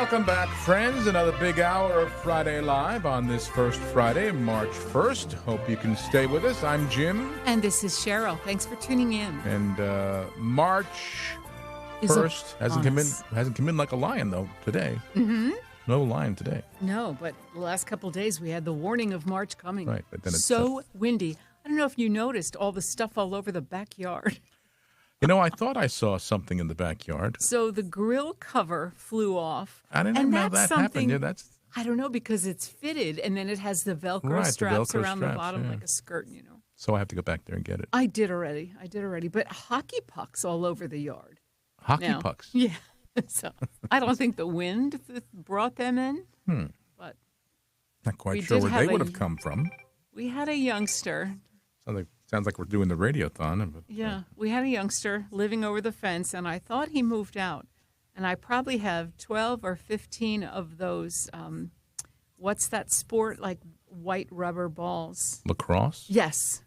Welcome back, friends. Another big hour of Friday Live on this first Friday, March 1st. Hope you can stay with us. I'm Jim. And this is Cheryl. Thanks for tuning in. And March 1st hasn't come in like a lion, though, today. Mm-hmm. No lion today. No, but the last couple of days we had the warning of March coming. Right, but then it's so windy. I don't know if you noticed all the stuff all over the backyard. You know, I thought I saw something in the backyard. So the grill cover flew off. I didn't know that happened. Yeah, I don't know, because it's fitted, and then it has the Velcro Right, the straps Velcro around the straps, bottom yeah. like a skirt, you know. So I have to go back there and get it. I did already. But hockey pucks all over the yard. Hockey Now, pucks? Yeah. So I don't think the wind brought them in. But Not quite we sure did where have they a- would have come from. we had a youngster. Sounds like we're doing the radiothon. But, Yeah, we had a youngster living over the fence, and I thought he moved out. And I probably have 12 or 15 of those, what's that sport, like white rubber balls? Lacrosse? Yes,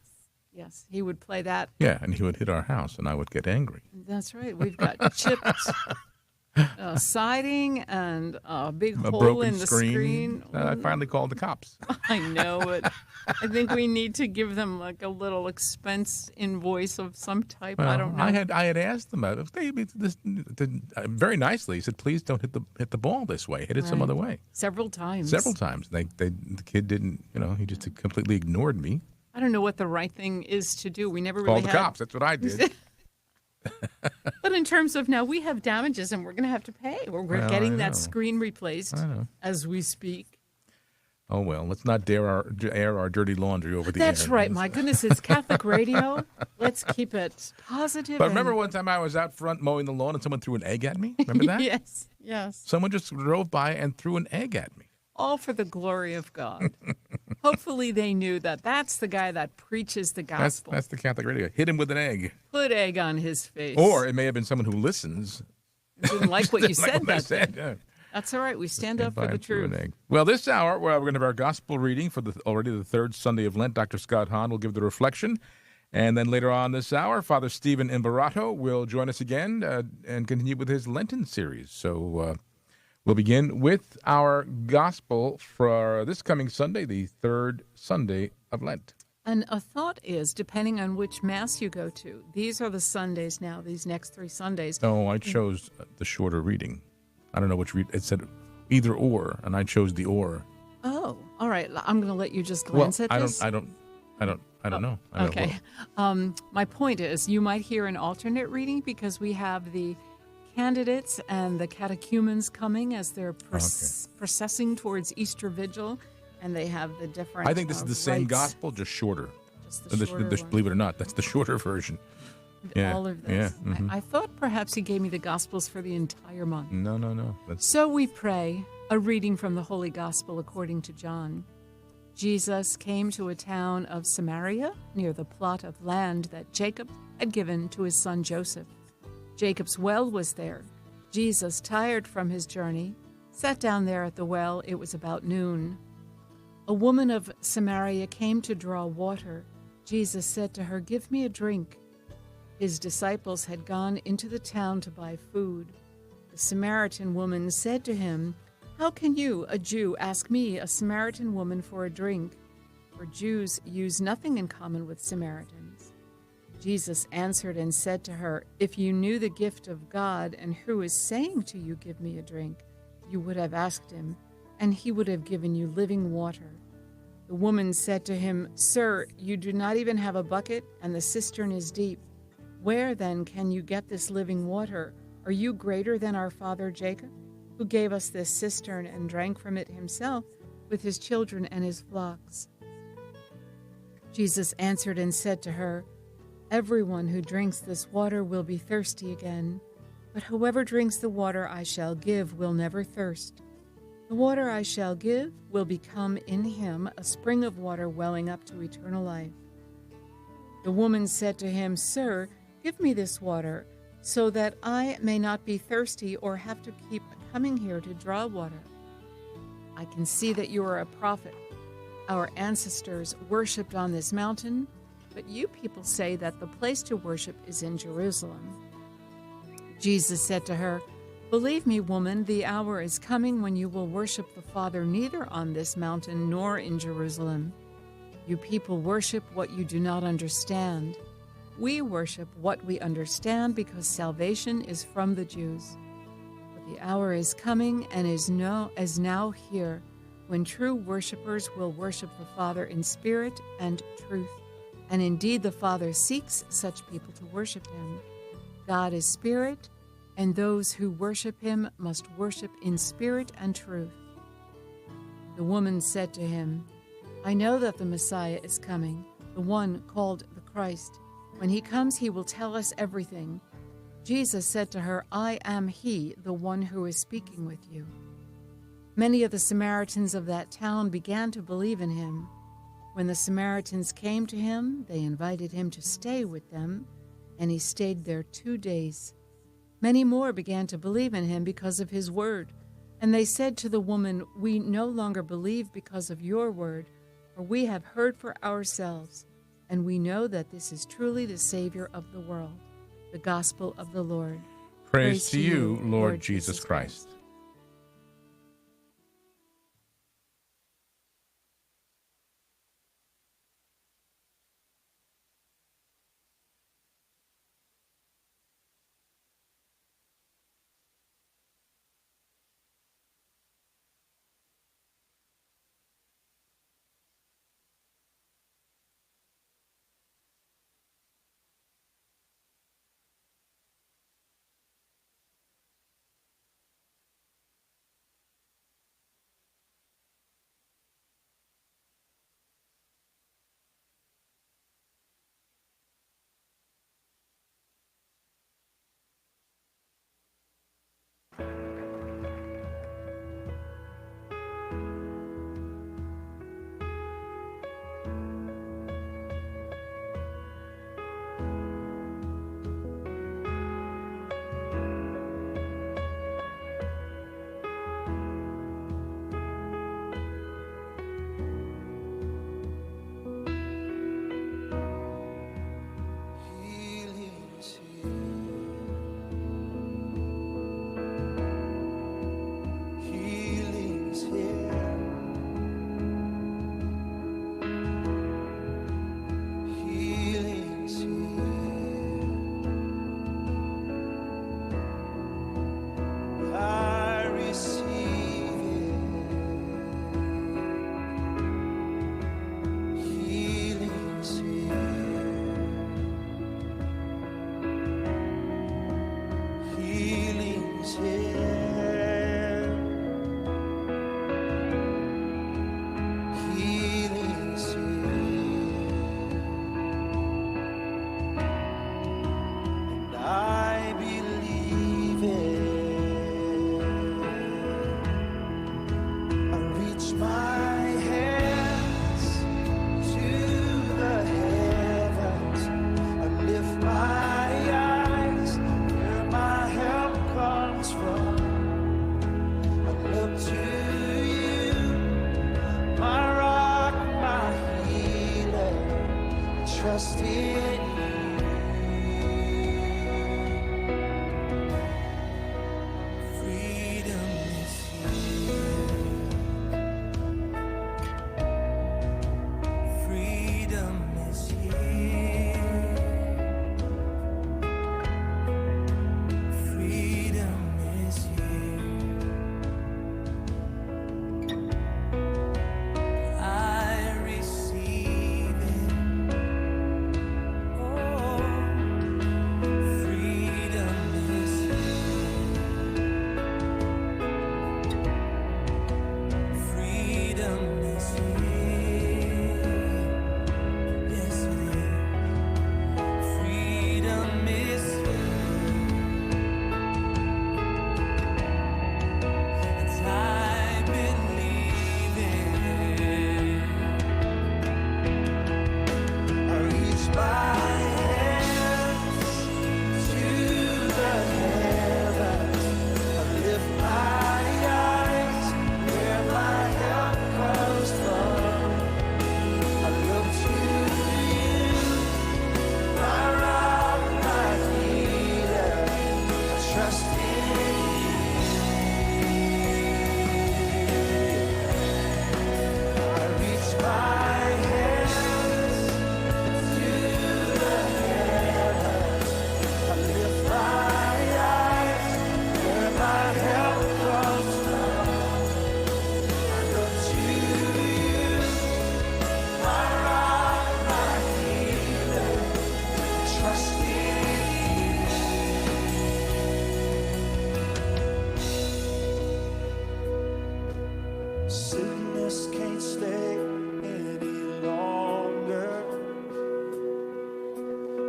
he would play that. Yeah, and he would hit our house, and I would get angry. That's right. We've got chipped siding and a big A hole broken in the screen. I finally called the cops. I know it. I think we need to give them like a little expense invoice of some type. I don't know. I had asked them very nicely. He said, "Please don't hit the ball this way. Hit it some Right. other way." Several times. Several times. The kid didn't. He just completely ignored me. I don't know what the right thing is to do. We never Called really the had. cops. That's what I did. But in terms of now, we have damages and we're going to have to pay. We're Well, getting I that know. screen replaced I know. as we speak. Oh well, let's not air our dirty laundry over the air. That's right. My goodness, it's Catholic radio. Let's keep it positive. But remember and- one time I was out front mowing the lawn and someone threw an egg at me? Remember that? Yes. Someone just drove by and threw an egg at me. All for the glory of God. Hopefully they knew that that's the guy that preaches the gospel. That's the Catholic radio. Hit him with an egg. Put egg on his face. Or it may have been someone who listens. Didn't like what you Like said what I that said. day. Yeah. That's all right. We stand up By for the and threw an truth. egg. Well, this hour, we're going to have our gospel reading for already the third Sunday of Lent. Dr. Scott Hahn will give the reflection. And then later on this hour, Father Stephen Imbarato will join us again and continue with his Lenten series. So we'll begin with our gospel for this coming Sunday, the third Sunday of Lent. And a thought is, depending on which Mass you go to, these are the Sundays now, these next 3 Sundays. No, I chose the shorter reading. I don't know which it said either or, and I chose the or. Oh, all right. I'm going to let you just glance at this. I don't know. I don't know. Okay. My point is, you might hear an alternate reading because we have the candidates and the catechumens coming as they're processing towards Easter Vigil, and they have the different. I think this is the same rites. gospel, just shorter. Just the shorter one. Believe it or not, that's the shorter version. Yeah, All of this. yeah, mhm. I thought perhaps he gave me the Gospels for the entire month. No. That's So we pray a reading from the Holy Gospel according to John. Jesus came to a town of Samaria near the plot of land that Jacob had given to his son Joseph. Jacob's well was there. Jesus, tired from his journey, sat down there at the well. It was about noon. A woman of Samaria came to draw water. Jesus said to her, "Give me a drink." His disciples had gone into the town to buy food. The Samaritan woman said to him, "How can you, a Jew, ask me, a Samaritan woman, for a drink?" For Jews use nothing in common with Samaritans. Jesus answered and said to her, "If you knew the gift of God and who is saying to you, 'Give me a drink,' you would have asked him, and he would have given you living water." The woman said to him, "Sir, you do not even have a bucket, and the cistern is deep. Where, then, can you get this living water? Are you greater than our father Jacob, who gave us this cistern and drank from it himself with his children and his flocks?" Jesus answered and said to her, "Everyone who drinks this water will be thirsty again, but whoever drinks the water I shall give will never thirst. The water I shall give will become in him a spring of water welling up to eternal life." The woman said to him, "Sir, give me this water, so that I may not be thirsty or have to keep coming here to draw water. I can see that you are a prophet. Our ancestors worshipped on this mountain, but you people say that the place to worship is in Jerusalem." Jesus said to her, Believe me, woman, the hour is coming when you will worship the Father neither on this mountain nor in Jerusalem. You people worship what you do not understand. We worship what we understand because salvation is from the Jews. But the hour is coming and is now here when true worshipers will worship the Father in spirit and truth. And indeed, the Father seeks such people to worship him. God is spirit, and those who worship him must worship in spirit and truth. The woman said to him, I know that the Messiah is coming, the one called the Christ. When he comes, he will tell us everything. Jesus said to her, I am he, the one who is speaking with you. Many of the Samaritans of that town began to believe in him. When the Samaritans came to him, they invited him to stay with them, and he stayed there 2 days. Many more began to believe in him because of his word. And they said to the woman, We no longer believe because of your word, for we have heard for ourselves, and we know that this is truly the Savior of the world. The Gospel of the Lord. Praise to you, Lord Jesus Christ.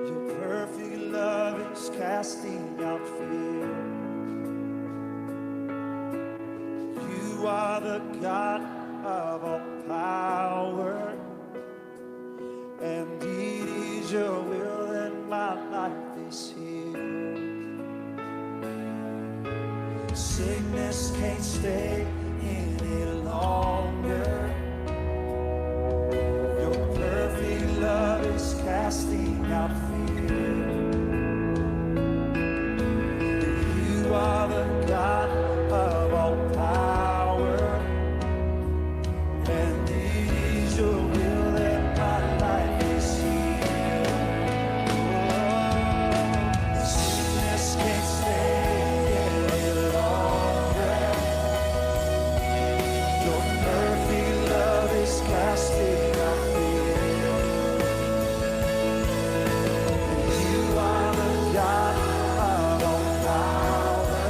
Your perfect love is casting out fear. You are the God of all power, and it is your will that my life is healed. Sickness can't stay any longer. Your perfect love is casting out fear. You are the God of all power, and it is your will that my life is healed. Oh, sickness can't stay any longer. Your perfect love is casting out fear. You are the God of all power,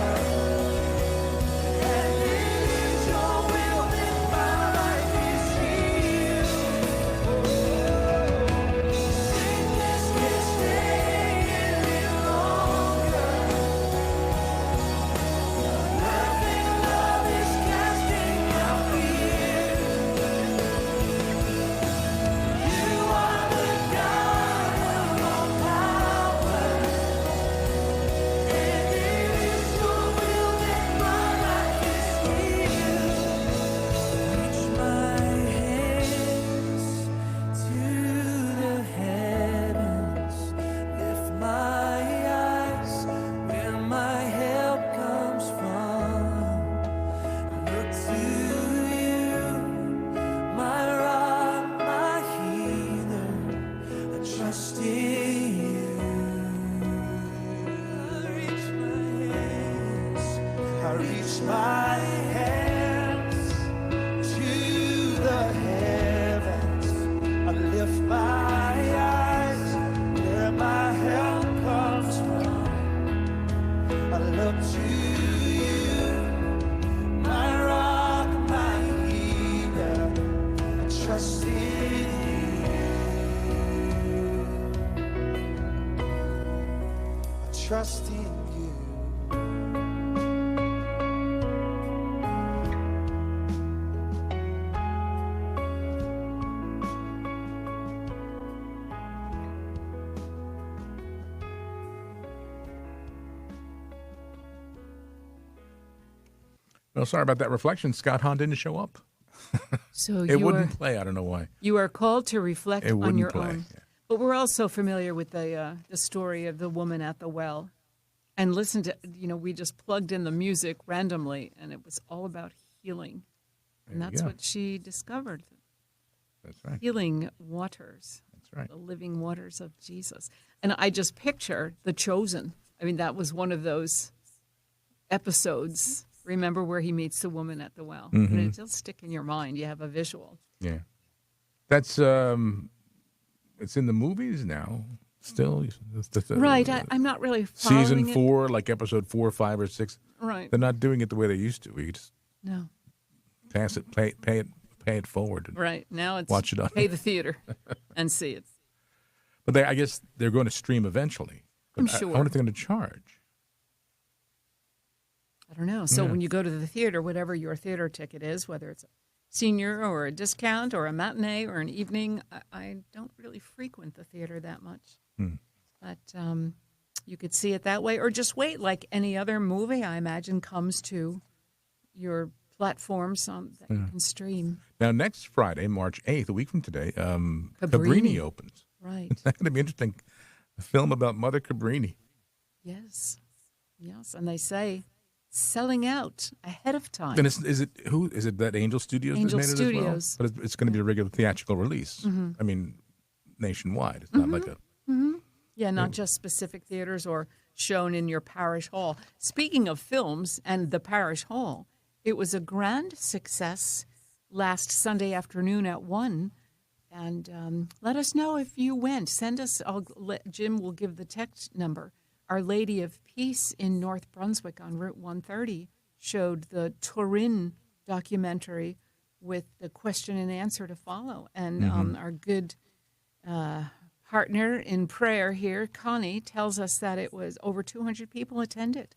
and it is your will that my life is healed. Sickness can't stay any longer. Perfect love is casting out fear. You are the God of all power, and it is your will that my life is healed. Reach my hands to the heavens, lift my eyes where my help comes from. Look to you, my rock, my healer. I trust in you. I reach my hands to the heavens. I lift my eyes where my help comes from. I look to you, my rock, my healer. I trust in you. I trust in you. Well, sorry about that reflection. Scott Hahn didn't show up. So It wouldn't play. I don't know why. you are called to reflect It on wouldn't your play. own. Yeah. But we're also familiar with the story of the woman at the well, and listen to we just plugged in the music randomly, and it was all about healing, and There you that's go. what she discovered: That's right. healing waters, That's right. the living waters of Jesus. And I just picture The Chosen. I mean, that was one of those episodes. Remember where he meets the woman at the well? Mm-hmm. And it does stick in your mind. You have a visual. Yeah. That's it's in the movies now. Still, Right. I'm not really following season it. 4, like episode 4, 5, or 6. Right. They're not doing it the way they used to. We just No. pass it, pay it forward. Right. Now it's Watch it on- pay the theater and see it. But I guess they're going to stream eventually. But I'm I sure. wonder if they're going to charge. I don't know. So Yeah. when you go to the theater, whatever your theater ticket is, whether it's a senior or a discount or a matinee or an evening, I don't really frequent the theater that much. But you could see it that way, or just wait. Like any other movie, I imagine, comes to your platforms that you can stream. Now, next Friday, March 8th, a week from today, Cabrini. Cabrini opens. Right. It's going to be interesting. A film about Mother Cabrini. Yes. Yes. And they say selling out ahead of time. And is it that Angel Studios Angel that made Studios. it as well? But it's going to be a regular theatrical release. I mean, nationwide. It's not like a Yeah, not just specific theaters or shown in your parish hall. Speaking of films and the parish hall, it was a grand success last Sunday afternoon at 1. And let us know if you went. Send us, Jim will give the text number. Our Lady of Peace in North Brunswick on Route 130 showed the Turin documentary with the question and answer to follow. And our good partner in prayer here, Connie, tells us that it was over 200 people attended.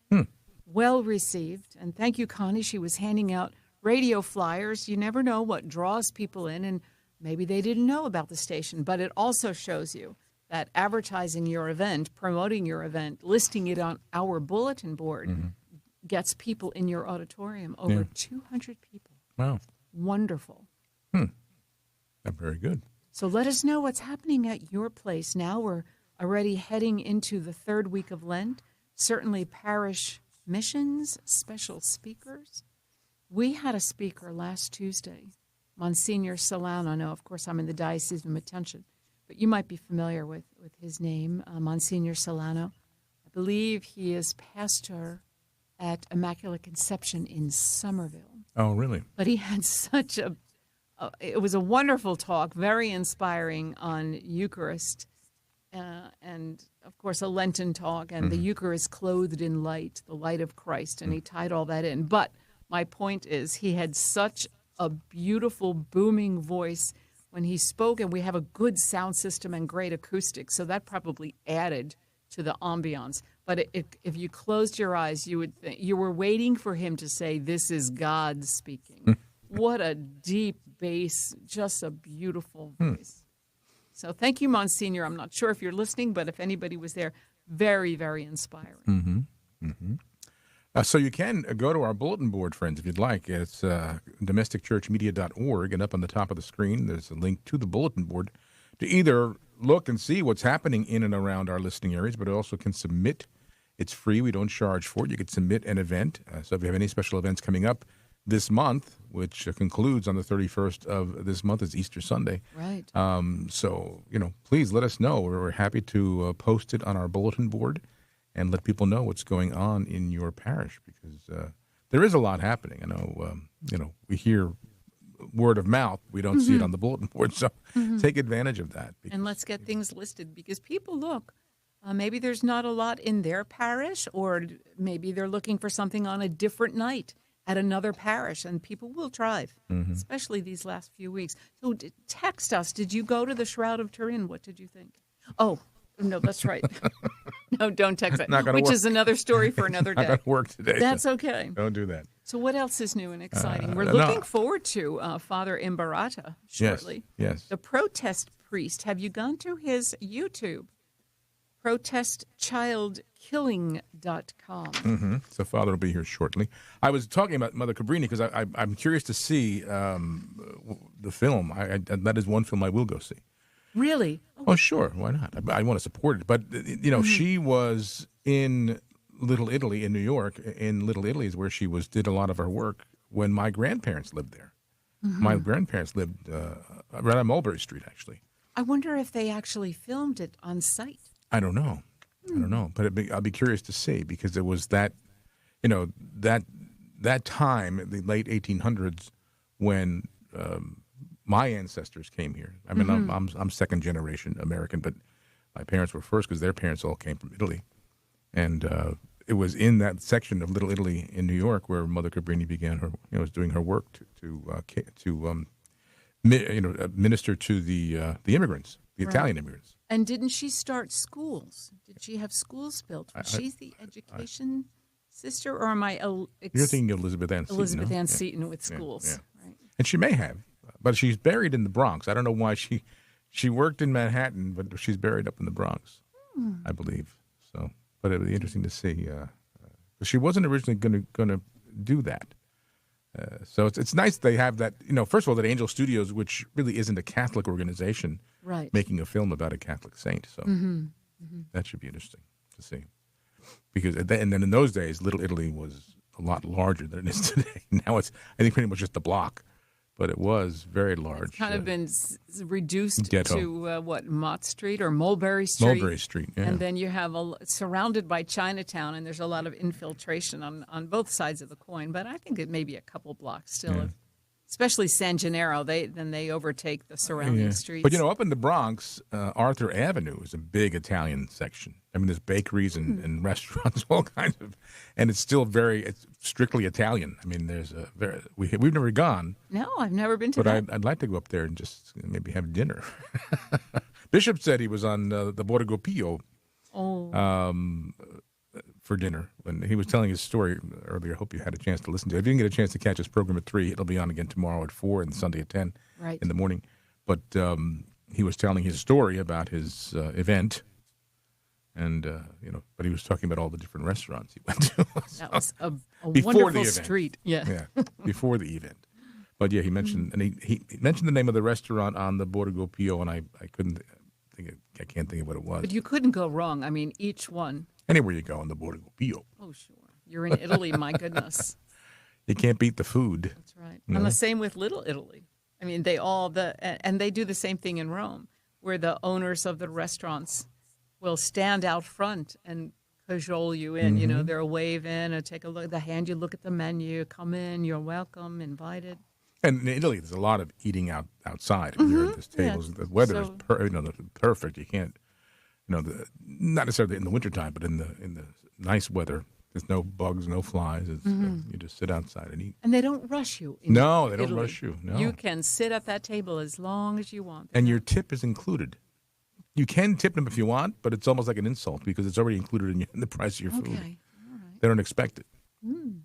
Well received. And thank you, Connie. She was handing out radio flyers. You never know what draws people in, and maybe they didn't know about the station, but it also shows you that advertising your event, promoting your event, listing it on our bulletin board gets people in your auditorium. Over 200 people. Wow. Wonderful. Very good. So let us know what's happening at your place. Now we're already heading into the third week of Lent. Certainly parish missions, special speakers. We had a speaker last Tuesday, Monsignor Solano. Now, of course, I'm in the Diocese of Metuchen, but you might be familiar with his name, Monsignor Solano. I believe he is pastor at Immaculate Conception in Somerville. Oh, really? But he had such it was a wonderful talk, very inspiring on Eucharist, and of course a Lenten talk, and the Eucharist clothed in light, the light of Christ, and he tied all that in. But my point is, he had such a beautiful, booming voice when he spoke, and we have a good sound system and great acoustics, so that probably added to the ambiance. But if you closed your eyes, you would think you were waiting for him to say, "This is God speaking." What a deep bass, just a beautiful voice. So thank you, Monsignor. I'm not sure if you're listening, but if anybody was there, very, very inspiring. So you can go to our bulletin board, friends, if you'd like. It's domesticchurchmedia.org, and up on the top of the screen, there's a link to the bulletin board to either look and see what's happening in and around our listening areas, but it also can submit. It's free. We don't charge for it. You can submit an event. So if you have any special events coming up this month, which concludes on the 31st of this month, is Easter Sunday. Right. So, please let us know. We're happy to post it on our bulletin board and let people know what's going on in your parish, because there is a lot happening. I know, we hear word of mouth. We don't see it on the bulletin board, so take advantage of that. And let's get things listed, because people look. Maybe there's not a lot in their parish, or maybe they're looking for something on a different night at another parish, and people will drive, especially these last few weeks. So text us. Did you go to the Shroud of Turin? What did you think? Oh, no, that's right. No, don't text that, which is another story for another day. Not going to work today. That's okay. Don't do that. So what else is new and exciting? We're looking forward to Father Imbarata shortly. Yes. The protest priest. Have you gone to his YouTube? ProtestChildKilling.com. So Father will be here shortly. I was talking about Mother Cabrini because I'm curious to see the film. That is one film I will go see. Really? Oh, sure. Why not? I want to support it. But, she was in Little Italy in New York. In Little Italy is where she did a lot of her work when my grandparents lived there. My grandparents lived right on Mulberry Street, actually. I wonder if they actually filmed it on site. I don't know. But I'll be curious to see, because it was that time, the late 1800s, when my ancestors came here. I mean, I'm second generation American, but my parents were first because their parents all came from Italy, and it was in that section of Little Italy in New York where Mother Cabrini began her, was doing her work to minister to the immigrants, the Italian immigrants. And didn't she start schools? Did she have schools built? She's the education sister, or am I? You're thinking of Elizabeth Ann Seton. Elizabeth Ann Seton with schools, right? And she may have, but she's buried in the Bronx. I don't know why she worked in Manhattan, but she's buried up in the Bronx, I believe. So, but it would be interesting to see. She wasn't originally going to do that. So it's nice they have that. First of all, that Angel Studios, which really isn't a Catholic organization, right, making a film about a Catholic saint. So that should be interesting to see. Because and then in those days, Little Italy was a lot larger than it is today. Now it's, I think, pretty much just a block, but it was very large. It's kind of been reduced ghetto. To Mott Street or Mulberry Street. Mulberry Street, yeah. And then you have surrounded by Chinatown, and there's a lot of infiltration on both sides of the coin. But I think it may be a couple blocks still, especially San Gennaro. They overtake the surrounding streets. But up in the Bronx, Arthur Avenue is a big Italian section. I mean, there's bakeries and restaurants, all kinds of, and it's still it's strictly Italian. I mean, we've never gone. No, I've never been to but that. I'd like to go up there and just maybe have dinner. Bishop said he was on the Borgo Pio for dinner when he was telling his story earlier. I hope you had a chance to listen to it. If you didn't get a chance to catch his program at 3, it'll be on again tomorrow at 4 and Sunday at 10 in the morning. But he was telling his story about his event. And, but he was talking about all the different restaurants he went to. That was a Before wonderful the event. street. Yeah. Before the event. But, yeah, he mentioned, and he mentioned the name of the restaurant on the Borgo Pio, and I couldn't I can't think of what it was. But you couldn't go wrong. I mean, each one. Anywhere you go on the Borgo Pio. Oh, sure. You're in Italy, my goodness. You can't beat the food. That's right. No. And the same with Little Italy. I mean, and they do the same thing in Rome, where the owners of the restaurants will stand out front and cajole you in. You know, they'll wave in and take a look. They hand you look at the menu. Come in. You're welcome. Invited. And in Italy, there's a lot of eating outside. You're at this tables. The weather is perfect. You can't, not necessarily in the wintertime, but in the nice weather. There's no bugs, no flies. It's, you just sit outside and eat. And they don't rush you. In No, they don't Italy. rush you. No. You can sit at that table as long as you want. And your tip is included. You can tip them if you want, but it's almost like an insult because it's already included in the price of your food. Okay. All right. They don't expect it.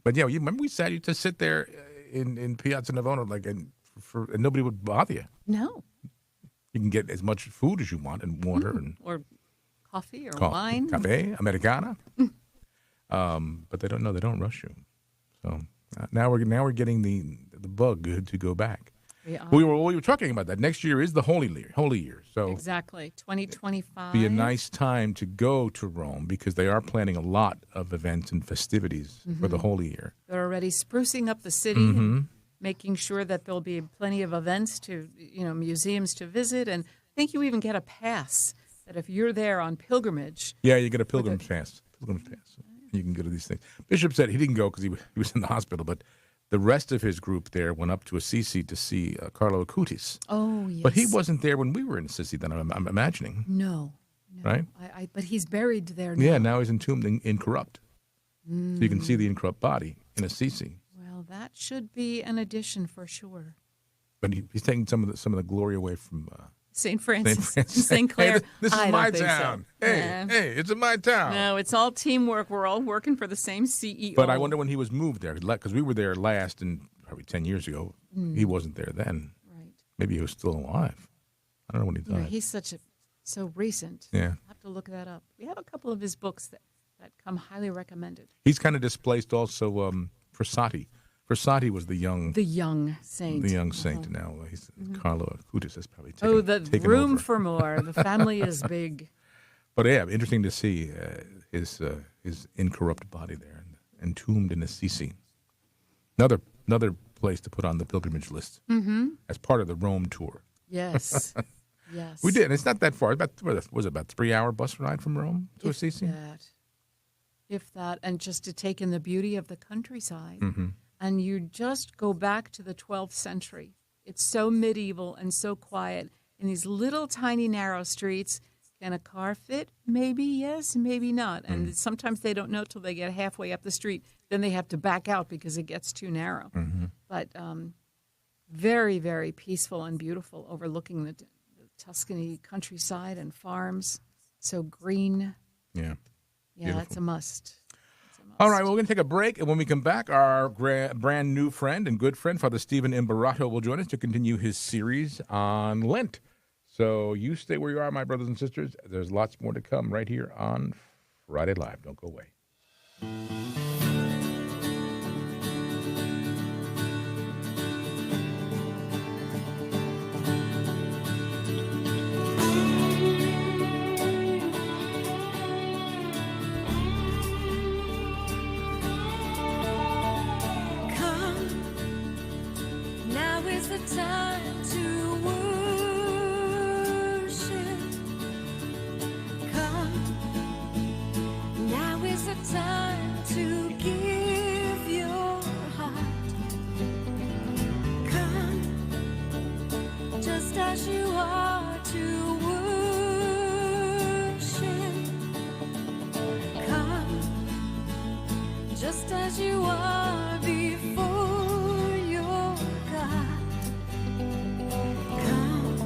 But yeah, you remember we sat, you just sit there in Piazza Navona, and nobody would bother you. No. You can get as much food as you want and water and Or coffee or wine. cafe, Americana. But they don't rush you. So now we're getting the bug to go back. We were talking about that. Next year is the Holy Year. So Exactly. 2025. be a nice time to go to Rome because they are planning a lot of events and festivities for the Holy Year. They're already sprucing up the city and making sure that there'll be plenty of events to, museums to visit. And I think you even get a pass that if you're there on pilgrimage. Yeah, you get a pilgrimage pass. You can go to these things. Bishop said he didn't go because he was in the hospital, but the rest of his group there went up to Assisi to see Carlo Acutis. Oh, yes. But he wasn't there when we were in Assisi, then I'm imagining. No. Right? But he's buried there now. Yeah, now he's entombed in Corrupt. So you can see the incorrupt body in Assisi. Well, that should be an addition for sure. But he's taking some of the glory away from St. Francis, Francis. St. Clair. Hey, this is I my don't think so. town. Nah. Hey, it's in my town. No, it's all teamwork. We're all working for the same CEO. But I wonder when he was moved there, because we were there last, and probably 10 years ago. He wasn't there then. Right. Maybe he was still alive. I don't know when he died. Yeah, he's so recent. Yeah. I'll have to look that up. We have a couple of his books that come highly recommended. He's kind of displaced also Frassati. Frassati was the young saint. The young saint. Now he's Carlo Acutis has probably taken the taken room over. for more. The family is big. But yeah, interesting to see his incorrupt body there, entombed in Assisi. Another place to put on the pilgrimage list as part of the Rome tour. Yes. Yes. We did. It's not that far. About 3-hour bus ride from Rome to Assisi? If that, and just to take in the beauty of the countryside. Mm-hmm. And you just go back to the 12th century. It's so medieval and so quiet in these little tiny narrow streets. Can a car fit? Maybe yes, maybe not. And sometimes they don't know till they get halfway up the street. Then they have to back out because it gets too narrow. But very, very peaceful and beautiful, overlooking the Tuscany countryside and farms. So green. Yeah. Yeah, Beautiful. it's a must. All right, well, we're going to take a break, and when we come back, our brand new friend and good friend, Father Stephen Imbarato, will join us to continue his series on Lent. So you stay where you are, my brothers and sisters. There's lots more to come right here on Friday Live. Don't go away. Now is the time to worship. Come. Now is the time to give your heart. Come. Just as you are to worship. Come. Just as you are before your God. Come,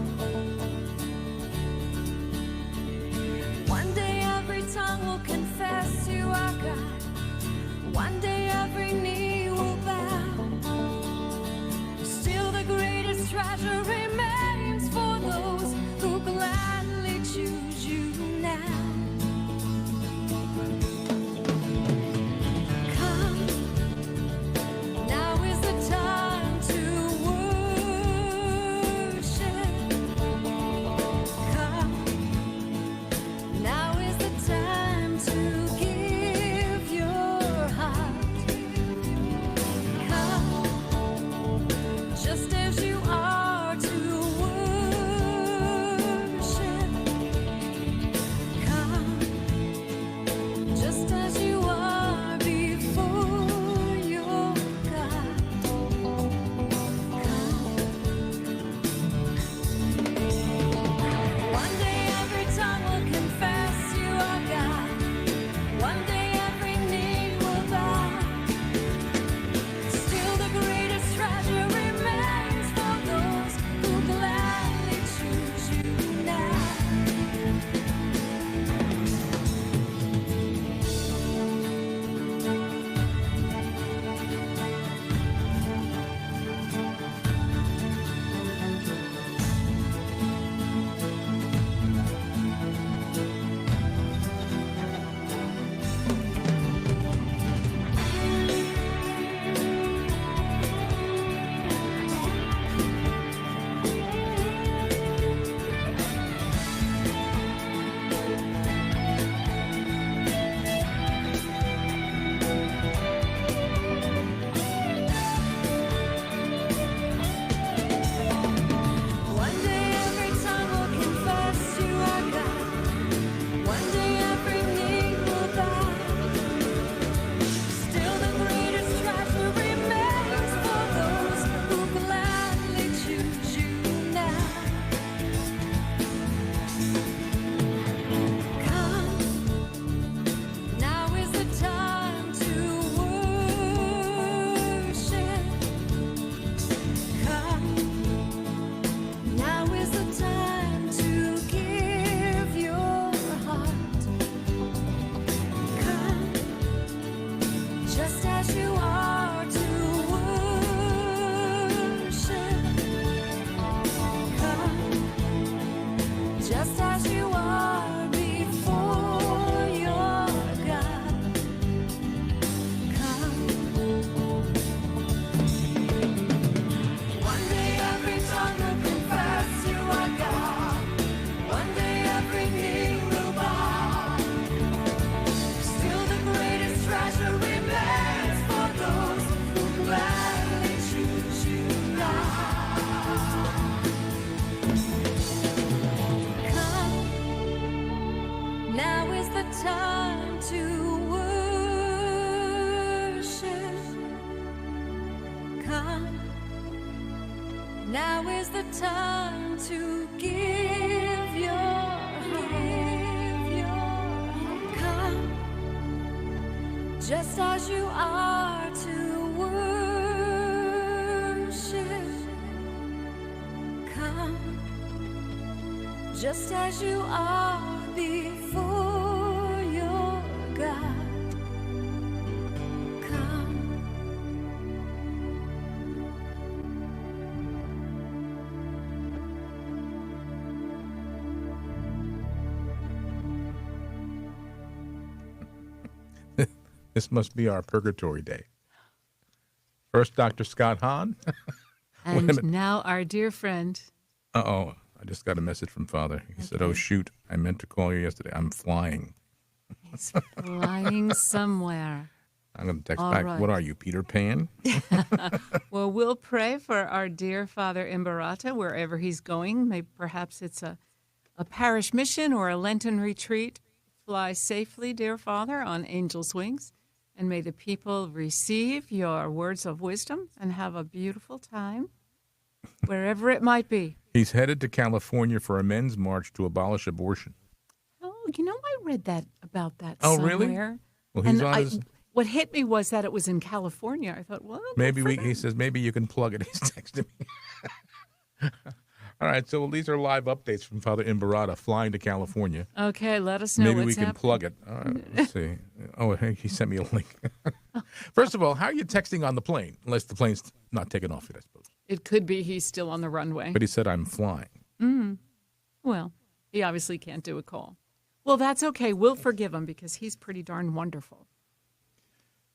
Now is the time to give your hand. Come, just as you are to worship. Come, just as you are before your God. Come. This must be our purgatory day. First, Dr. Scott Hahn. And now our dear friend. Uh-oh. I just got a message from Father. He said, oh, shoot. I meant to call you yesterday. I'm flying. He's flying somewhere. I'm going to text All back. right. What are you, Peter Pan? Well, we'll pray for our dear Father Imbarata wherever he's going. Maybe perhaps it's a parish mission or a Lenten retreat. Fly safely, dear Father, on angel's wings. And may the people receive your words of wisdom and have a beautiful time, wherever it might be. He's headed to California for a men's march to abolish abortion. Oh, I read that about that Oh, somewhere. really? Well, he's And on his... what hit me was that it was in California. I thought, well, good Maybe for he them. says, maybe you can plug it. He's texting me. All right, so these are live updates from Father Imbarata flying to California. Okay, let us know Maybe what's we can happening. plug it. All right, let's see. Oh, hey, he sent me a link. First of all, how are you texting on the plane? Unless the plane's not taken off yet, I suppose. It could be he's still on the runway. But he said, I'm flying. Well, he obviously can't do a call. Well, that's okay. We'll forgive him because he's pretty darn wonderful.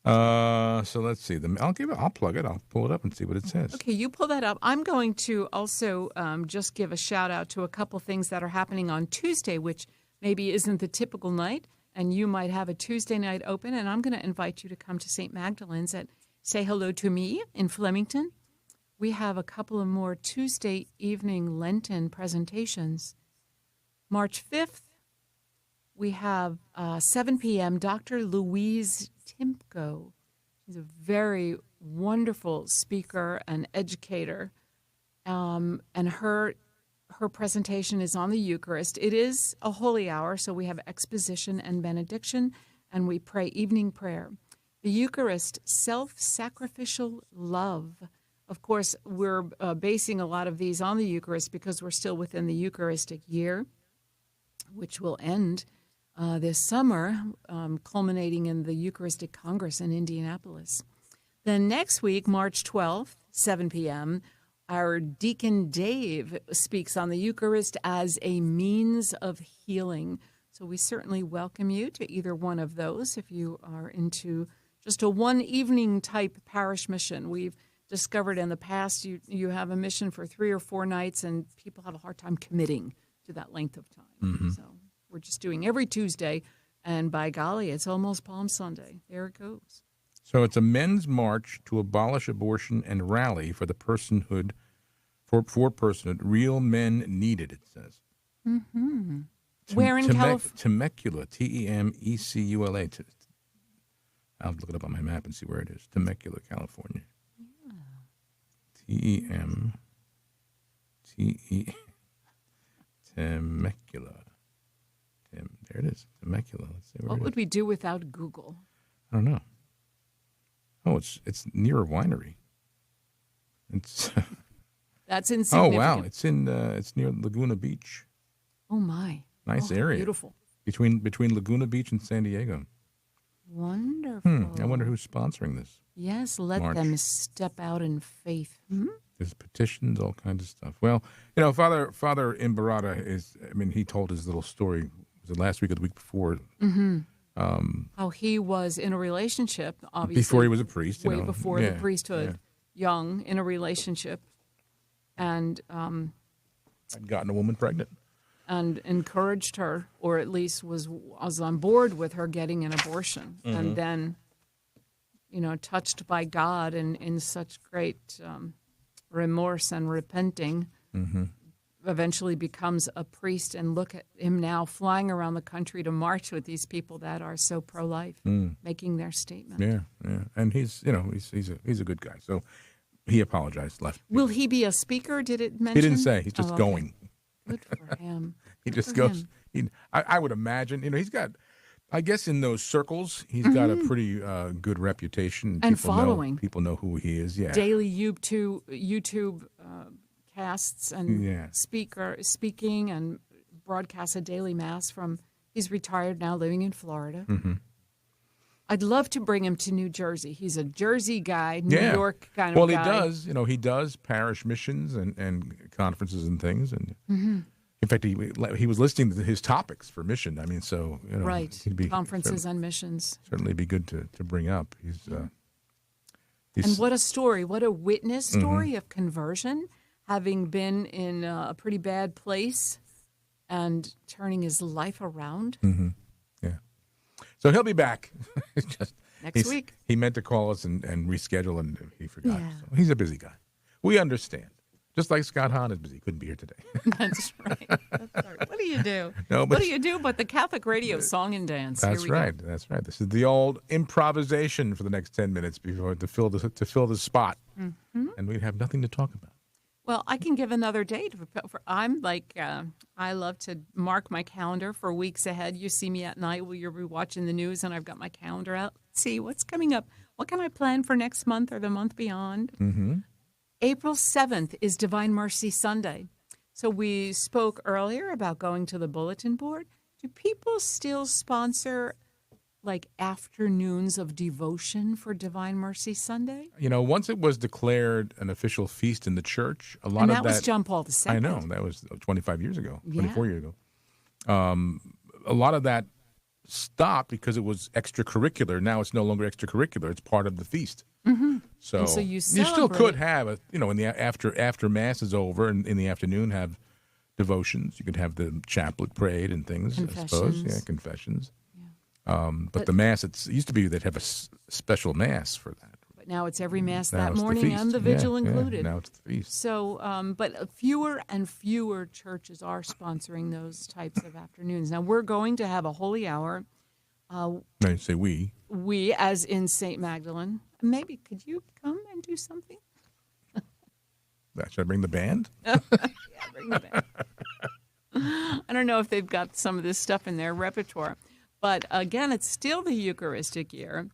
So let's see. I'll plug it. I'll pull it up and see what it says. Okay, you pull that up. I'm going to also just give a shout out to a couple things that are happening on Tuesday, which maybe isn't the typical night, and you might have a Tuesday night open. And I'm going to invite you to come to St. Magdalene's at Say Hello to Me in Flemington. We have a couple of more Tuesday evening Lenten presentations. March 5th, we have 7 p.m. Dr. Louise Timko. She's a very wonderful speaker and educator, and her presentation is on the Eucharist. It is a holy hour, so we have exposition and benediction, and we pray evening prayer. The Eucharist, self-sacrificial love. Of course, we're basing a lot of these on the Eucharist because we're still within the Eucharistic year, which will end this summer, culminating in the Eucharistic Congress in Indianapolis. Then next week, March 12th, 7 p.m., our Deacon Dave speaks on the Eucharist as a means of healing. So we certainly welcome you to either one of those if you are into just a one-evening type parish mission. We've discovered in the past you have a mission for 3 or 4 nights, and people have a hard time committing to that length of time. Mm-hmm. So we're just doing every Tuesday, and by golly, it's almost Palm Sunday. There it goes. So it's a men's march to abolish abortion and rally for the personhood, for personhood. Real men need it, it says. Mm-hmm. Where in California? Temecula, Temecula. I'll look it up on my map and see where it is. Temecula, California. Temecula. There it is. Temecula. Let's see where What it would is. we do without Google? I don't know. Oh, it's near a winery. It's That's oh insignificant. wow, it's near Laguna Beach. Oh, my. Nice Oh, area. Beautiful. Between Laguna Beach and San Diego. Wonderful. I wonder who's sponsoring this. Yes, let March. them step out in faith. Hmm? There's petitions, all kinds of stuff. Well, Father Imbarata he told his little story. Was it last week or the week before? How he was in a relationship, obviously. Before he was a priest. Way before the Yeah, priesthood, young, in a relationship, and I'd gotten a woman pregnant. and encouraged her, or at least was on board with her getting an abortion, and then, touched by God and in such great remorse and repenting, eventually becomes a priest. And look at him now flying around the country to march with these people that are so pro-life, making their statement. Yeah, and he's a good guy. So He apologized. Left. Will he be a speaker? Did it mention? He didn't say. He's just Oh, okay. going. Good for him. He Good just for goes. him. I would imagine. He's got. I guess in those circles, he's got a pretty good reputation And People following. People know who he is. Yeah. Daily YouTube casts and Yeah. speaking and broadcasts a daily mass from. He's retired now, living in Florida. Mm-hmm. I'd love to bring him to New Jersey. He's a Jersey guy, New Yeah. York kind of Well, guy. he does. He does parish missions and conferences and things. And in fact, he was listing his topics for mission. I mean, so Right. he'd be Conferences and missions. certainly be good to bring up. He's And what a story. What a witness Mm-hmm. story of conversion, having been in a pretty bad place and turning his life around. yeah. So he'll be back. Next week. He meant to call us and reschedule, and he forgot. Yeah. So he's a busy guy. We understand. Just like Scott Hahn is busy. Couldn't be here today. That's right. That's right. What do you do? No, but- what do you do but the Catholic radio song and dance? Here That's we go. right. That's right. This is the old improvisation for the next 10 minutes before to fill the spot, and we have nothing to talk about. Well, I can give another date. I'm like, I love to mark my calendar for weeks ahead. You see me at night while you're watching the news, and I've got my calendar out. Let's see what's coming up. What can I plan for next month or the month beyond? Mm-hmm. April 7th is Divine Mercy Sunday. So we spoke earlier about going to the bulletin board. Do people still sponsor like afternoons of devotion for Divine Mercy Sunday? Once it was declared an official feast in the church, a lot And of that was John Paul II. I know that was 25 years ago, Yeah. 24 years ago. A lot of that stopped because it was extracurricular. Now it's no longer extracurricular; it's part of the feast. Mm-hmm. So, And so you still celebrate. could have in the after mass is over and in the afternoon have devotions. You could have the chaplet prayed and things. I suppose, Confessions. confessions. But the mass, it used to be they'd have a special mass for that. But now it's every Mass Now that it's the morning feast. and the Yeah, vigil yeah, included. now it's the feast. So, but fewer and fewer churches are sponsoring those types of afternoons. Now, we're going to have a holy hour. No, you say we. We, as in St. Magdalene. Maybe could you come and do something? Should I bring the band? Bring the band. I don't know if they've got some of this stuff in their repertoire. But again, it's still the Eucharistic year.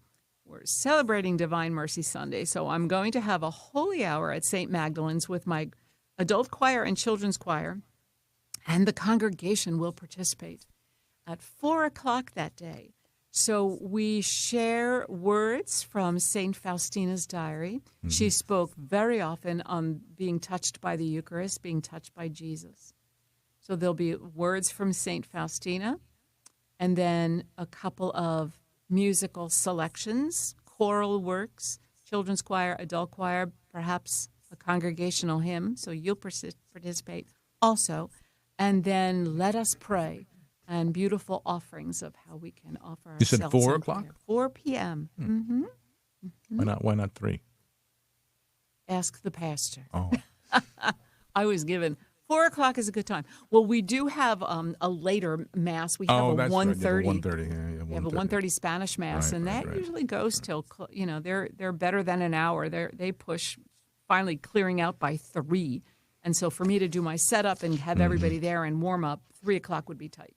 We're celebrating Divine Mercy Sunday. So I'm going to have a holy hour at St. Magdalene's with my adult choir and children's choir. And the congregation will participate at 4 o'clock that day. So we share words from St. Faustina's diary. She spoke very often on being touched by the Eucharist, being touched by Jesus. So there'll be words from St. Faustina, and then a couple of musical selections, choral works, children's choir, adult choir, perhaps a congregational hymn. So you'll participate also. And then let us pray. And beautiful offerings of how we can offer You said ourselves 4 in o'clock? prayer. 4 p.m. Mm-hmm. Why not 3? Ask the pastor. Oh, I was given 4 o'clock is a good time. Well, we do have a later mass. We have a that's right. 1:30. 1:30. Yeah, We have a 1:30 Spanish mass, Right, and right, that right. usually goes till they're better than an hour. They push finally clearing out by 3, and so for me to do my setup and have everybody there and warm up, 3 o'clock would be tight.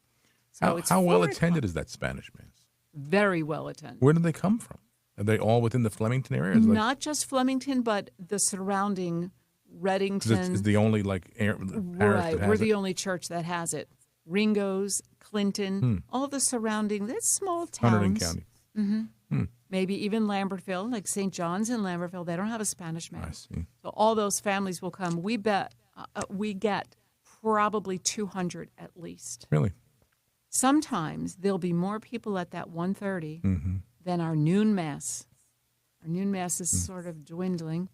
So it's How well 4 attended o'clock. is that Spanish mass? Very well attended. Where do they come from? Are they all within the Flemington area? Is it like- Not just Flemington, but the surrounding 'cause Reddington. it's the only parish Right, that we're has the it. only church that has it. Ringo's, Clinton, all the surrounding, that's small Hunterdon towns. County. Maybe even Lambertville, like St. John's in Lambertville, they don't have a Spanish I mass. see. So all those families will come. We bet we get probably 200 at least. Really? Sometimes there'll be more people at that 1:30 Mm-hmm. than our noon mass. Our noon mass Mm. is sort of dwindling,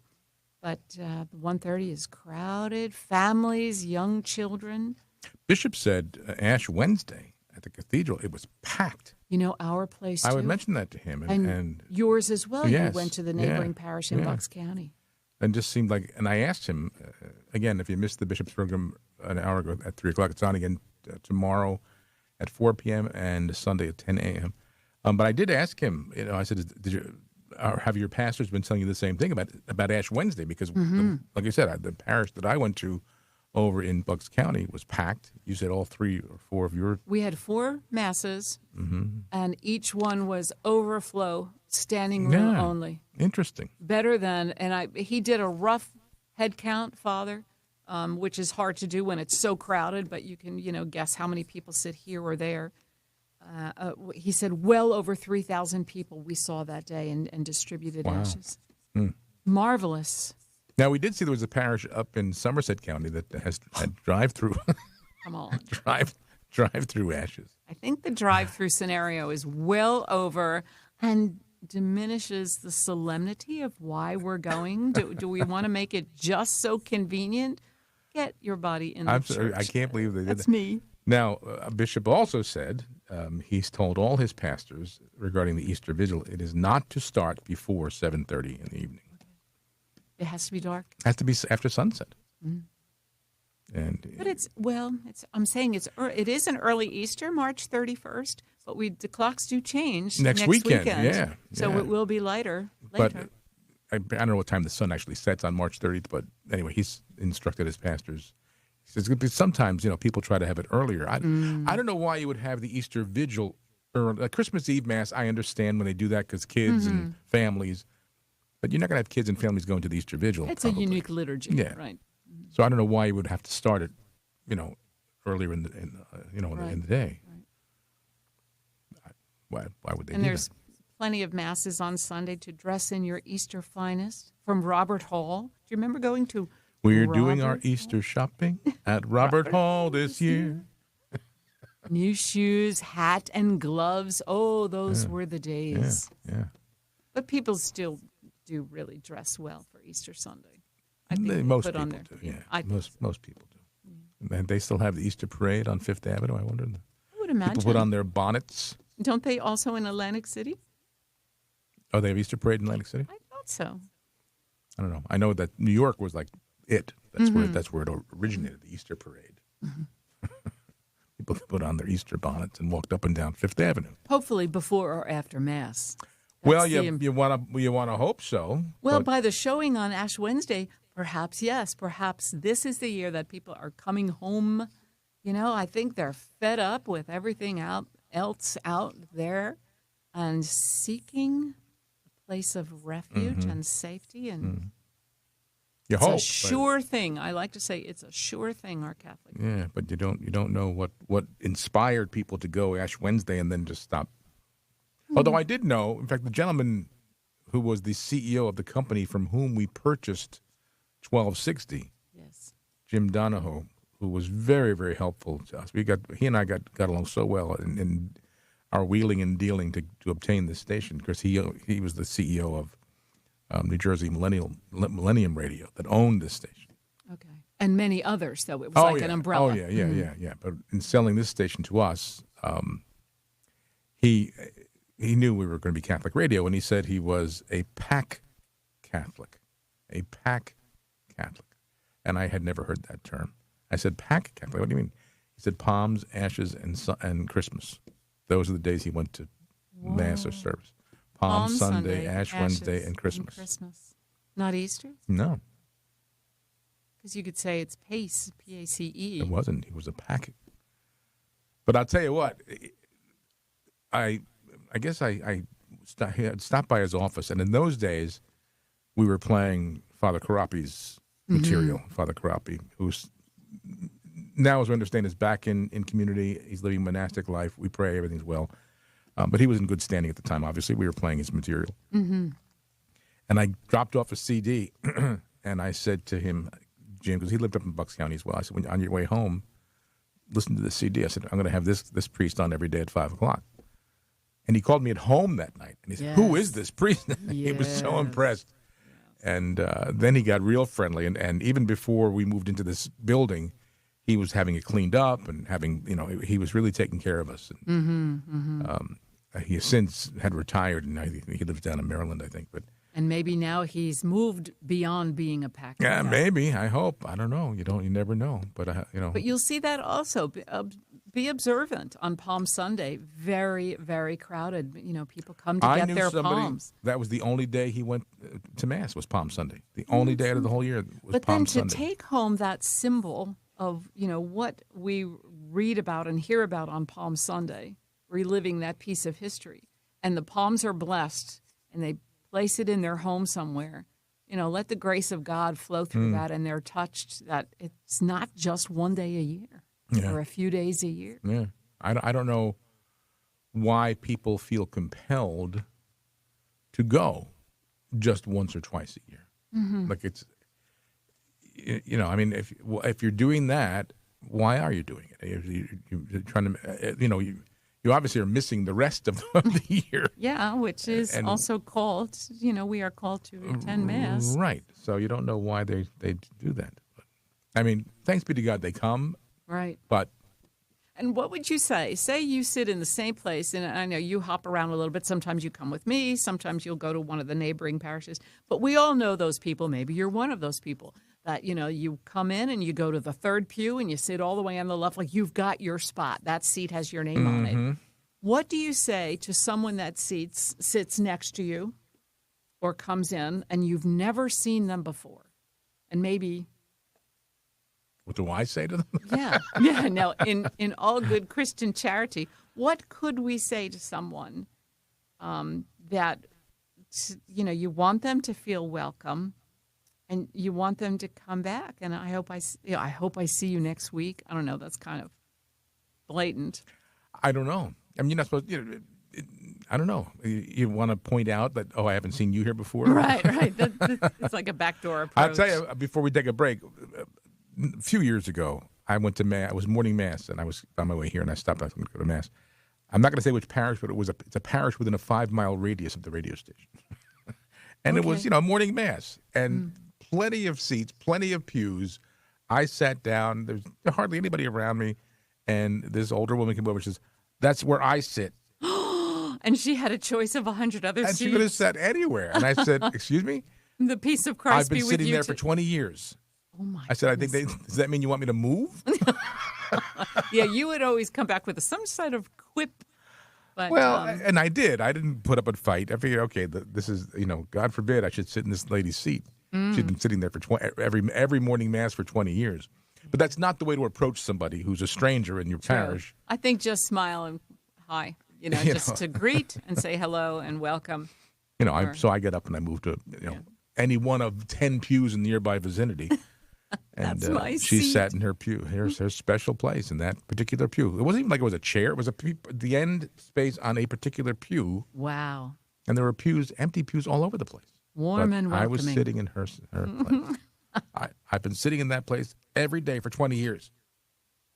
but the 1:30 is crowded. Families, young children. Bishop said Ash Wednesday at the cathedral, it was packed. You know, our place, I too. would mention that to him. And, And yours as well. Yes, You went to the yeah, neighboring parish in yeah. Bucks County. and just seemed like, and I asked him, again, if you missed the Bishop's program an hour ago at 3 o'clock, it's on again tomorrow at 4 p.m. and Sunday at 10 a.m. But I did ask him, I said, or have your pastors been telling you the same thing about Ash Wednesday? Because, like I said, the parish that I went to over in Bucks County was packed. You said all 3 or 4 of your. We had 4 masses, and each one was overflow, standing room Yeah. only. Interesting. Better than, and he did a rough head count, Father, which is hard to do when it's so crowded, but you can, guess how many people sit here or there. He said well over 3,000 people we saw that day and distributed Wow. ashes. Marvelous. Now, we did see there was a parish up in Somerset County that had drive-through Come on. drive-through ashes. I think the drive-through scenario is well over and diminishes the solemnity of why we're going. Do we want to make it just so convenient? Get your body in the church. I can't believe they did That's that. me. Now, a bishop also said he's told all his pastors regarding the Easter Vigil, it is not to start before 7:30 in the evening. It has to be dark. It has to be after sunset. And But I'm saying it is an early Easter, March 31st, but the clocks do change Next weekend, yeah, So yeah. it will be later. but I don't know what time the sun actually sets on March 30th, but anyway, he's instructed his pastors. He says sometimes, people try to have it earlier. I don't know why you would have the Easter Vigil early. Christmas Eve Mass, I understand when they do that because kids and families, but you're not going to have kids and families going to the Easter Vigil. It's probably. a unique liturgy, Yeah. right? So I don't know why you would have to start it, earlier in the day. Why would they And do there's that? plenty of masses on Sunday to dress in your Easter finest from Robert Hall. Do you remember going to We're doing our Robert Easter shopping at Robert Hall this year. New shoes, hat, and gloves. Oh, those were the days. Yeah. But people still do really dress well for Easter Sunday. I think they Most put people on their, do. yeah, Yeah, I think so. most people do. And they still have the Easter parade on Fifth Avenue. I wonder. I would imagine. People put on their bonnets. Don't they also in Atlantic City? Oh, they have Easter parade in Atlantic City. I thought so. I don't know. I know that New York was like it. That's where it originated. The Easter parade. People put on their Easter bonnets and walked up and down Fifth Avenue. Hopefully before or after Mass. Well, That's the you want to hope so. Well, but- by the showing on Ash Wednesday, perhaps yes. Perhaps this is the year that people are coming home. I think they're fed up with everything else out there and seeking a place of refuge and safety. And you it's hope, a but- sure thing. I like to say it's a sure thing, our Catholic. Yeah, but you don't know what inspired people to go Ash Wednesday and then just stop. Although I did know, in fact, the gentleman who was the CEO of the company from whom we purchased 1260, Yes. Jim Donahoe, who was very, very helpful to us. He and I got along so well in our wheeling and dealing to obtain this station because he was the CEO of New Jersey Millennium Radio that owned this station. Okay. And many others, though. It was an umbrella. Oh, yeah. But in selling this station to us, he knew we were going to be Catholic radio, and he said he was a PAC Catholic. A PAC Catholic. And I had never heard that term. I said, PAC Catholic? What do you mean? He said, Palms, Ashes, and Christmas. Those are the days he went to Mass or service. Palm Sunday, Ash Wednesday, Ashes, and Christmas. Not Easter? No, Because you could say it's PACE, P-A-C-E. it wasn't. He was a PAC. But I'll tell you what, I guess I had stopped by his office, and in those days, we were playing Father Carapi's material. Father Carapi, who's now, as we understand, is back in community. He's living monastic life. We pray everything's well. But he was in good standing at the time, obviously. We were playing his material. And I dropped off a CD, and I said to him, Jim, because he lived up in Bucks County as well, I said, when on your way home, listen to the CD. I said, I'm going to have this priest on every day at 5 o'clock. And he called me at home that night, and he said, Who is this priest? He was so Yes. impressed. And then he got real friendly. And even before we moved into this building, he was having it cleaned up and he was really taking care of us. And, he has since had retired, and he lives down in Maryland, I think. But And maybe now he's moved beyond being a pack. yeah, maybe. I hope. I don't know. You never know. But But you'll see that also. be observant on Palm Sunday. Very, very crowded. People come to I get knew their somebody palms. that was the only day he went to Mass was Palm Sunday. The only day out of the whole year was But Palm then to Sunday. take home that symbol of, what we read about and hear about on Palm Sunday, reliving that piece of history, and the palms are blessed, and they place it in their home somewhere. Let the grace of God flow through that, and they're touched that it's not just one day a year or a few days a year. Yeah. I don't know why people feel compelled to go just once or twice a year. Like it's, I mean, if you're doing that, why are you doing it? You're trying to, you obviously are missing the rest of the year. Yeah, which is And- also called, we are called to attend Mass. Right. So you don't know why they do that. But, I mean, thanks be to God they come, Right. but And what would you say? Say you sit in the same place, and I know you hop around a little bit. Sometimes you come with me. Sometimes you'll go to one of the neighboring parishes. But we all know those people. Maybe you're one of those people that, you come in and you go to the third pew and you sit all the way on the left, like you've got your spot. That seat has your name on it. What do you say to someone that sits next to you or comes in and you've never seen them before? And maybe... what do I say to them? Yeah. Now, in all good Christian charity, what could we say to someone that you want them to feel welcome, and you want them to come back? And I hope I see you next week. I don't know. That's kind of blatant. I don't know. I mean, you're not supposed. I don't know. You want to point out that I haven't seen you here before, Right. It's like a backdoor approach. I'll tell you before we take a break. A few years ago, I went to Mass. I was morning Mass, and I was on my way here, and I stopped. I was going to go to Mass. I'm not going to say which parish, but it's a parish within a 5-mile radius of the radio station. And it was, morning Mass, and plenty of seats, plenty of pews. I sat down. There's hardly anybody around me, and this older woman came over and says, "That's where I sit." And she had a choice of 100 other And seats. she could have sat anywhere. And I said, "Excuse me? The peace of Christ I've been be with sitting you there for 20 years." Oh my! I said, "I think does that mean you want me to move?" Yeah, you would always come back with some sort of quip. But, Well, and I did. I didn't put up a fight. I figured, okay, this is, God forbid I should sit in this lady's seat. She's been sitting there for every morning Mass for 20 years. But that's not the way to approach somebody who's a stranger in your parish. I think just smile and hi, just to greet and say hello and welcome. So I get up and I move to any one of 10 pews in the nearby vicinity. And That's my she seat. sat in her pew. Here's her special place in that particular pew. It wasn't even like it was a chair. It was the end space on a particular pew. Wow. And there were empty pews all over the place. Warm But and welcoming. I was sitting in her place. I've been sitting in that place every day for 20 years.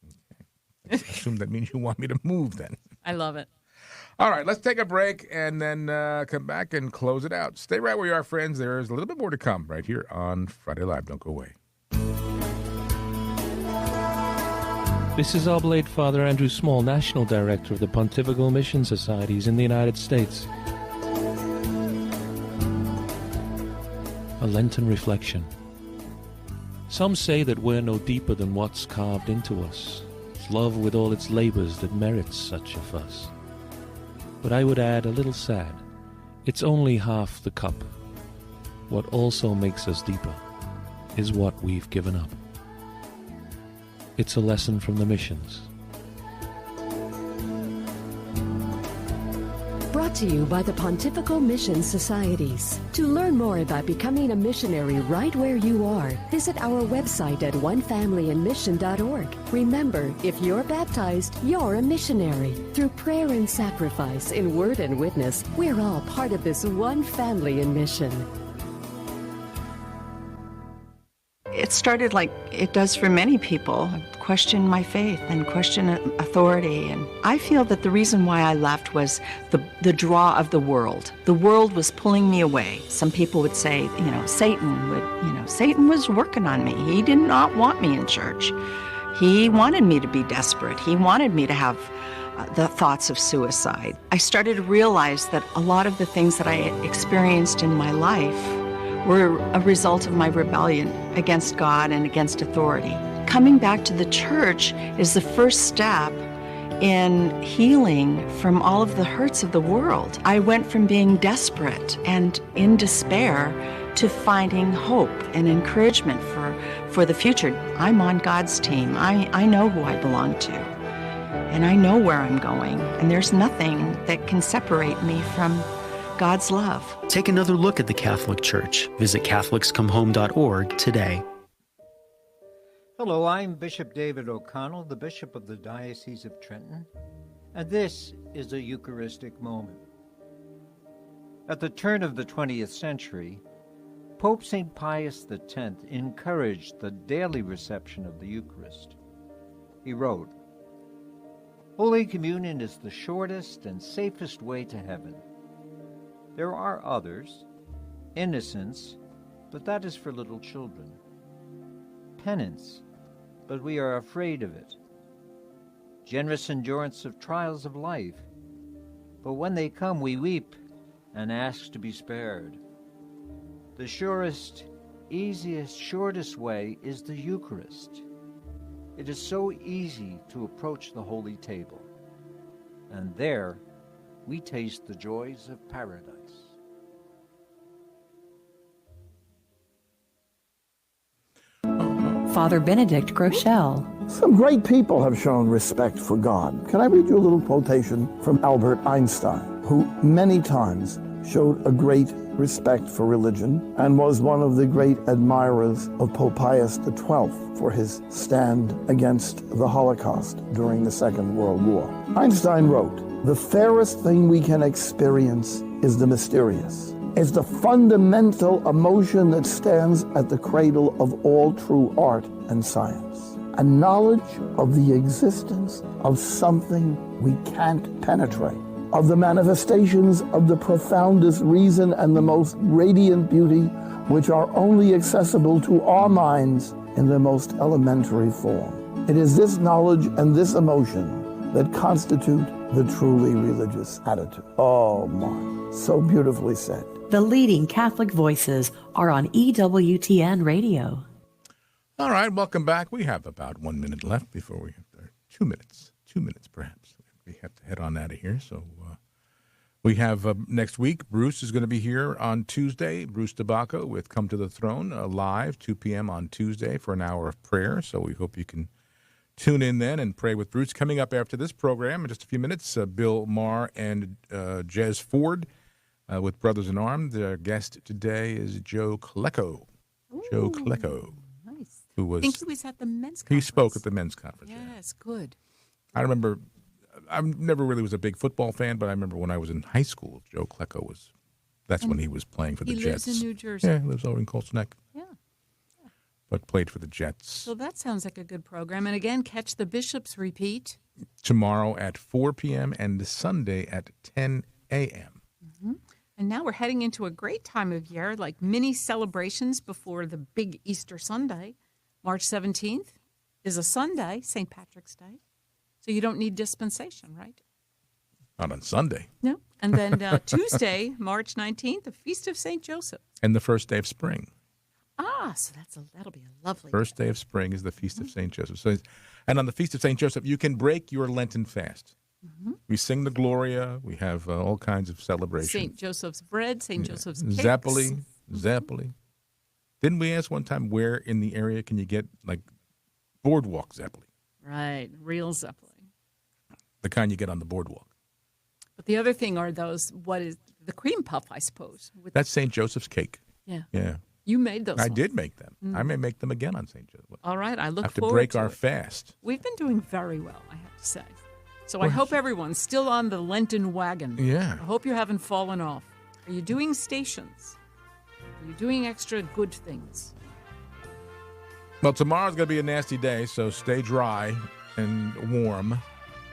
Okay. I assume that means you want me to move then. I love it. All right, let's take a break and then come back and close it out. Stay right where you are, friends. There is a little bit more to come right here on Friday Live. Don't go away. This is Oblate Father Andrew Small, National Director of the Pontifical Mission Societies in the United States. A Lenten Reflection. Some say that we're no deeper than what's carved into us. It's love with all its labors that merits such a fuss. But I would add a little sad. It's only half the cup. What also makes us deeper is what we've given up. It's a lesson from the missions. Brought to you by the Pontifical Mission Societies. To learn more about becoming a missionary right where you are, visit our website at onefamilyinmission.org. Remember, if you're baptized, you're a missionary. Through prayer and sacrifice, in word and witness, we're all part of this one family in mission. It started like it does for many people, question my faith and question authority. And I feel that the reason why I left was the draw of the world. The world was pulling me away. Some people would say, Satan was working on me. He did not want me in church. He wanted me to be desperate. He wanted me to have the thoughts of suicide. I started to realize that a lot of the things that I experienced in my life were a result of my rebellion against God and against authority. Coming back to the church is the first step in healing from all of the hurts of the world. I went from being desperate and in despair to finding hope and encouragement for the future. I'm on God's team. I know who I belong to, and I know where I'm going, and there's nothing that can separate me from God's love. Take another look at the Catholic Church. Visit CatholicsComeHome.org today. Hello, I'm Bishop David O'Connell, the Bishop of the Diocese of Trenton, and this is a Eucharistic moment. At the turn of the 20th century, Pope St. Pius X encouraged the daily reception of the Eucharist. He wrote, "Holy Communion is the shortest and safest way to heaven. There are others, innocence, but that is for little children. Penance, but we are afraid of it. Generous endurance of trials of life, but when they come we weep and ask to be spared. The surest, easiest, shortest way is the Eucharist. It is so easy to approach the holy table, and there we taste the joys of paradise." Father Benedict Groeschel. Some great people have shown respect for God. Can I read you a little quotation from Albert Einstein, who many times showed a great respect for religion and was one of the great admirers of Pope Pius XII for his stand against the Holocaust during the Second World War. Einstein wrote, "The fairest thing we can experience is the mysterious. It's the fundamental emotion that stands at the cradle of all true art and science. A knowledge of the existence of something we can't penetrate, of the manifestations of the profoundest reason and the most radiant beauty, which are only accessible to our minds in their most elementary form. It is this knowledge and this emotion that constitute the truly religious attitude." Oh my, so beautifully said. The leading Catholic voices are on EWTN Radio. All right, welcome back. We have about 1 minute left before we have 2 minutes perhaps. We have to head on out of here. So we have next week, Bruce is going to be here on Tuesday, Bruce Tobacco with Come to the Throne, live, 2 p.m. on Tuesday for an hour of prayer. So we hope you can tune in then and pray with Bruce. Coming up after this program in just a few minutes, Bill Maher and Jez Ford with Brothers in Arms. Their guest today is Joe Klecko. Joe Klecko. Nice. Who was, I think he was at the men's conference. He spoke at the men's conference. Yes, good. I remember, I never really was a big football fan, but I remember when I was in high school, Joe Klecko that's when he was playing for the Jets. He lives in New Jersey. Yeah, he lives over in Colts Neck. Yeah. But played for the Jets. So that sounds like a good program. And again, catch the bishops repeat. Tomorrow at 4 p.m. and Sunday at 10 a.m. Mm-hmm. And now we're heading into a great time of year, like mini celebrations before the big Easter Sunday. March 17th is a Sunday, St. Patrick's Day. So you don't need dispensation, right? Not on Sunday. No. And then Tuesday, March 19th, the Feast of St. Joseph. And the first day of spring. Ah, so that'll be a lovely First day of spring is the Feast of St. Joseph. So, and on the Feast of St. Joseph, you can break your Lenten fast. Mm-hmm. We sing the Gloria. We have all kinds of celebrations. St. Joseph's bread, St. Joseph's cakes. Zeppoli. Didn't we ask one time where in the area can you get, like, boardwalk Zeppoli? Right, real Zeppoli. The kind you get on the boardwalk. But the other thing are those, what is the cream puff, I suppose. That's St. Joseph's cake. Yeah. Yeah. You made those. I did make them. I may make them again on St. Joseph. All right, I look have to forward break to our it. fast. We've been doing very well, I have to say. So I hope everyone's still on the Lenten wagon. Yeah. I hope you haven't fallen off. Are you doing stations? Are you doing extra good things? Well, tomorrow's going to be a nasty day, so stay dry and warm.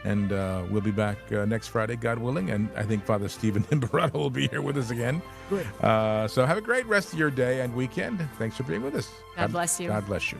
And we'll be back next Friday, God willing. And I think Father Stephen Imbarato will be here with us again. Good. So have a great rest of your day and weekend. Thanks for being with us. God bless you. God bless you.